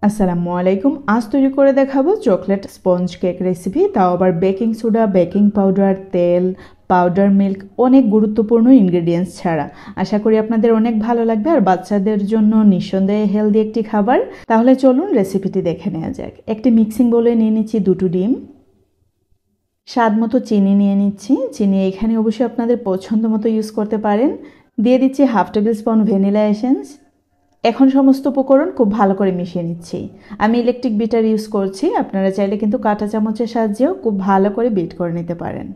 আসসালামু আলাইকুম। আজ তৈরি করে দেখাবো চকলেট স্পঞ্জ কেক রেসিপি, তাও আবার বেকিং সোডা, বেকিং পাউডার, তেল, পাউডার মিল্ক, অনেক গুরুত্বপূর্ণ ইনগ্রেডিয়েন্টস ছাড়া। আশা করি আপনাদের অনেক ভালো লাগবে আর বাচ্চাদের জন্য নিঃসন্দেহে হেলদি একটি খাবার। তাহলে চলুন রেসিপিটি দেখে নেওয়া যাক। একটি মিক্সিং বোলে নিয়ে নিচ্ছি 2টো ডিম, স্বাদ মতো চিনি নিয়ে নিচ্ছি। চিনি এখানে অবশ্যই আপনাদের পছন্দ মতো ইউজ করতে পারেন। দিয়ে দিচ্ছি 1/2 টেবিল স্পুন ভ্যানিলা এসেন্স। এখন সমস্ত উপকরণ খুব ভালো করে মিশিয়ে নিচ্ছি। আমি ইলেকট্রিক বিটার ইউজ করছি, আপনারা চাইলে কিন্তু কাঁটা চামচের সাহায্যেও খুব ভালো করে বিট করে নিতে পারেন।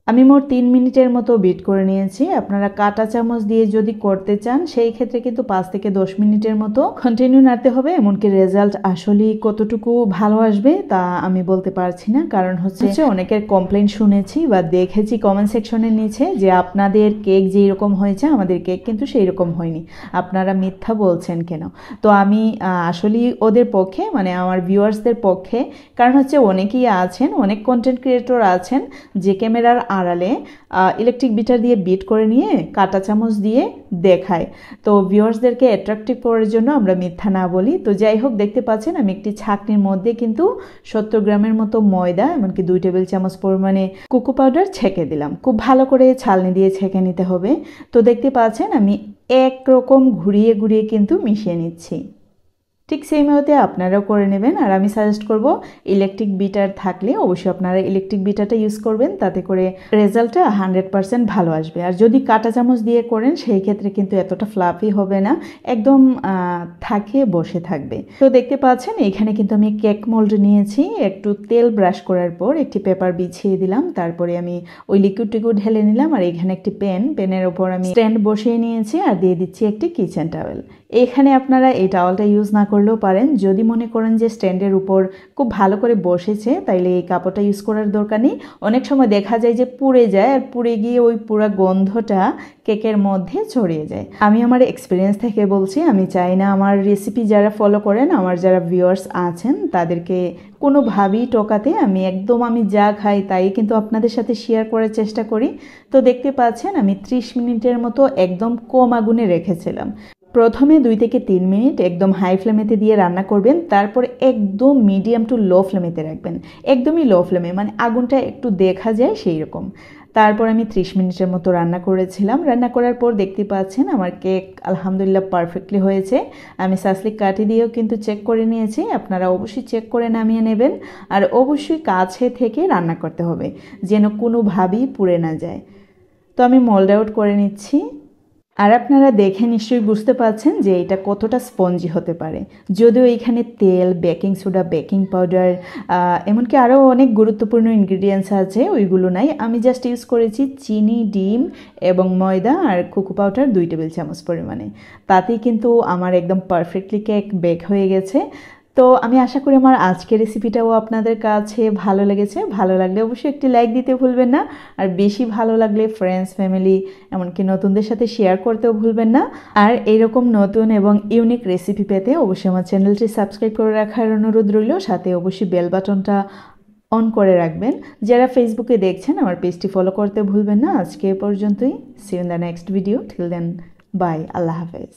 আমি মোট 3 মিনিটের মতো বিট করে নিয়েছি। আপনারা কাঁটা চামচ দিয়ে যদি করতে চান সেই ক্ষেত্রে কিন্তু 5 থেকে 10 মিনিটের মতো কন্টিনিউ নাড়তে হবে। এমনকি রেজাল্ট আসলে কতটুকু ভালো আসবে তা আমি বলতে পারছি না, কারণ হচ্ছে অনেকের কমপ্লেন শুনেছি বা দেখেছি কমেন্ট সেকশনের নিচে যে আপনাদের কেক যেই রকম হয়েছে আমাদের কেক কিন্তু সেই রকম হয়নি, আপনারা মিথ্যা বলছেন কেন। তো আমি আসলে ওদের পক্ষে, মানে আমার ভিউয়ার্সদের পক্ষে, কারণ হচ্ছে অনেকেই আছেন, অনেক কন্টেন্ট ক্রিয়েটর আছেন যে ক্যামেরার আড়ালে ইলেকট্রিক বিটার দিয়ে বিট করে নিয়ে কাঁটা চামচ দিয়ে দেখায়। তো ভিউয়ার্সদেরকে অ্যাট্রাকটিভ করার জন্য আমরা মিথ্যা না বলি। তো যাই হোক, দেখতে পাচ্ছেন আমি একটি ছাঁকনির মধ্যে কিন্তু 70 গ্রামের মতো ময়দা, এমনকি 2 টেবিল চামচ পরিমাণে কোকো পাউডার ছেঁকে দিলাম। খুব ভালো করে ছালনি দিয়ে ছেঁকে নিতে হবে। তো দেখতে পাচ্ছেন আমি একরকম ঘুরিয়ে ঘুরিয়ে কিন্তু মিশিয়ে নিচ্ছি। ঠিক সেই মতে আপনারাও করে নেবেন। আর আমি সাজেস্ট করব ইলেকট্রিক বিটার থাকলে অবশ্যই আপনারা ইলেকট্রিক বিটারটা ইউজ করবেন, তাতে করে রেজাল্টটা 100% ভালো আসবে। আর যদি কাঁটা চামচ দিয়ে করেন সেই ক্ষেত্রে কিন্তু এতটা ফ্লাফি হবে না, একদম থাকে বসে থাকবে। তো দেখতে পাচ্ছেন এখানে কিন্তু আমি কেক মোল্ড নিয়েছি। একটু তেল ব্রাশ করার পর একটি পেপার বিছিয়ে দিলাম, তারপরে আমি ওই লিকুইডটিকে ঢেলে নিলাম। আর এখানে একটি পেনের ওপর আমি স্ট্যান্ড বসিয়ে নিয়েছি আর দিয়ে দিচ্ছি একটি কিচেন টাওয়েল। এখানে আপনারা এই টাওয়ালটা ইউজ না করলেও পারেন। যদি মনে করেন যে স্ট্যান্ডের উপর খুব ভালো করে বসেছে তাইলে এই কাপড়টা ইউজ করার দরকার নেই। অনেক সময় দেখা যায় যে পুড়ে যায়, আর পুড়ে গিয়ে ওই পুরো গন্ধটা কেকের মধ্যে ছড়িয়ে যায়। আমি আমার এক্সপিরিয়েন্স থেকে বলছি, আমি চাই না আমার রেসিপি যারা ফলো করেন, আমার যারা ভিউয়ার্স আছেন তাদেরকে কোনোভাবেই টোকাতে। আমি যা খাই তাই কিন্তু আপনাদের সাথে শেয়ার করার চেষ্টা করি। তো দেখতে পাচ্ছেন আমি 30 মিনিটের মতো একদম কম আগুনে রেখেছিলাম। প্রথমে 2 থেকে 3 মিনিট একদম হাই ফ্লেমেতে দিয়ে রান্না করবেন, তারপর একদম মিডিয়াম টু লো ফ্লেমেতে রাখবেন। একদমই লো ফ্লেমে, মানে আগুনটা একটু দেখা যায় সেই রকম। তারপর আমি 30 মিনিটের মতো রান্না করেছিলাম। রান্না করার পর দেখতে পাচ্ছেন আমার কেক আলহামদুলিল্লাহ পারফেক্টলি হয়েছে। আমি সাসলিক কাঠি দিয়েও কিন্তু চেক করে নিয়েছি, আপনারা অবশ্যই চেক করে নামিয়ে নেবেন। আর অবশ্যই কাছে থেকে রান্না করতে হবে যেন কোনোভাবেই পুড়ে না যায়। তো আমি মোল্ড আউট করে নিচ্ছি। আর আপনারা দেখে নিশ্চয়ই বুঝতে পারছেন যে এটা কতটা স্পঞ্জি হতে পারে। যদিও এখানে তেল, বেকিং সোডা, বেকিং পাউডার, এমনকি আরও অনেক গুরুত্বপূর্ণ ইনগ্রিডিয়েন্টস আছে, ওইগুলো নাই। আমি জাস্ট ইউজ করেছি চিনি, ডিম এবং ময়দা আর কোকো পাউডার 2 টেবিল চামচ পরিমাণে। তাতেই কিন্তু আমার একদম পারফেক্টলি কেক বেক হয়ে গেছে। তো আমি আশা করি আমার আজকের রেসিপিটাও আপনাদের কাছে ভালো লেগেছে। ভালো লাগলে অবশ্যই একটি লাইক দিতে ভুলবেন না। আর বেশি ভালো লাগলে ফ্রেন্ডস, ফ্যামিলি, এমনকি নতুনদের সাথে শেয়ার করতেও ভুলবেন না। আর এইরকম নতুন এবং ইউনিক রেসিপি পেতে অবশ্যই আমার চ্যানেলটি সাবস্ক্রাইব করে রাখার অনুরোধ রইল। সাথে অবশ্যই বেল বাটনটা অন করে রাখবেন। যারা ফেসবুকে দেখছেন আমার পেজটি ফলো করতে ভুলবেন না। আজকে এ পর্যন্তই। See you in the next video. Till then, bye. আল্লাহ হাফেজ।